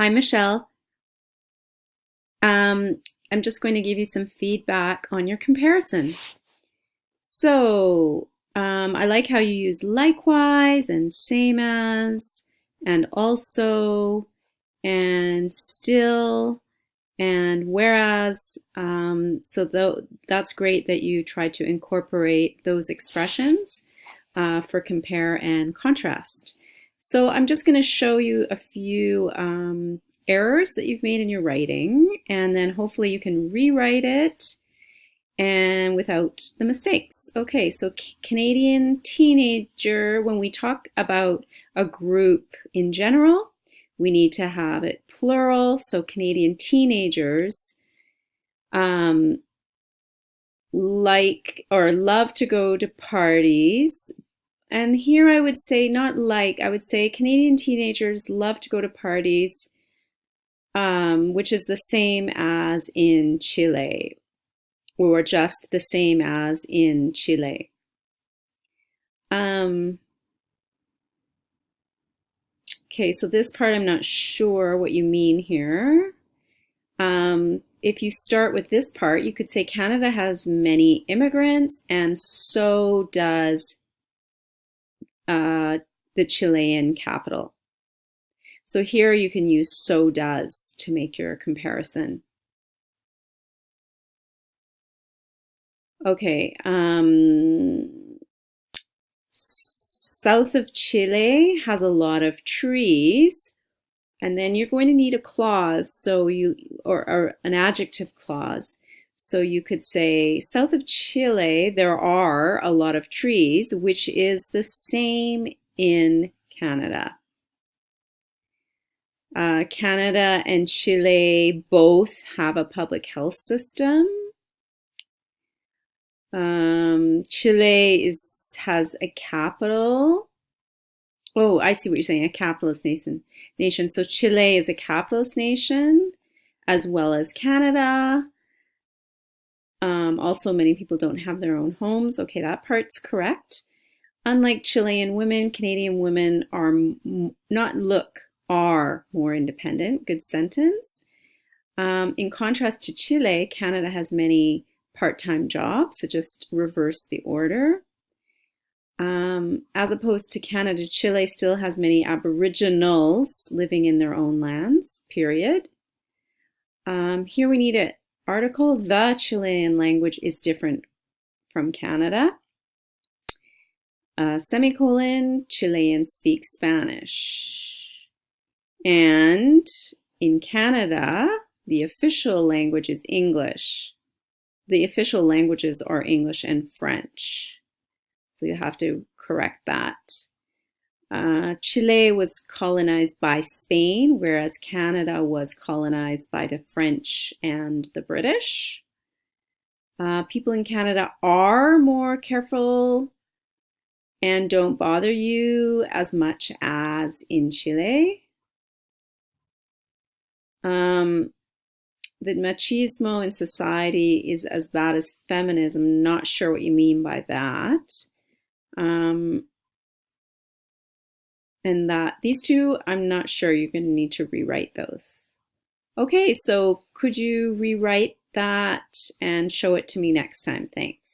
Hi, Michelle. Um, I'm just going to give you some feedback on your comparison. So, I like how you use likewise and same as and also and still and whereas. That's great that you try to incorporate those expressions for compare and contrast. So I'm just going to show you a few errors that you've made in your writing, and then hopefully you can rewrite it and without the mistakes. Okay, so Canadian teenager, when we talk about a group in general, we need to have it plural. So Canadian teenagers um, like or love to go to parties. And here I would say not like, I would say Canadian teenagers love to go to parties, which is the same as in Chile, or just the same as in Chile. Um, okay, so this part I'm not sure what you mean here. If you start with this part, you could say Canada has many immigrants, and so does uh, the Chilean capital. So here you can use so does to make your comparison. Okay, south of Chile has a lot of trees, and then you're going to need a clause, or an adjective clause. So you could say, south of Chile, there are a lot of trees, which is the same in Canada. Canada and Chile both have a public health system. Chile has a capital. Oh, I see what you're saying, a capitalist nation. So Chile is a capitalist nation as well as Canada. Also, many people don't have their own homes. Okay, that part's correct. Unlike Chilean women, Canadian women are more independent. Good sentence. In contrast to Chile, Canada has many part-time jobs, so just reverse the order. As opposed to Canada, Chile still has many Aboriginals living in their own lands, period. Here we need an article. The Chilean language is different from Canada. Semicolon, Chileans speak Spanish. And in Canada, the official language is English. The official languages are English and French. So you have to correct that. Chile was colonized by Spain, whereas Canada was colonized by the French and the British. People in Canada are more careful and don't bother you as much as in Chile. That machismo in society is as bad as feminism. Not sure what you mean by that. And that these two, I'm not sure. You're going to need to rewrite those. Okay, so could you rewrite that and show it to me next time? Thanks.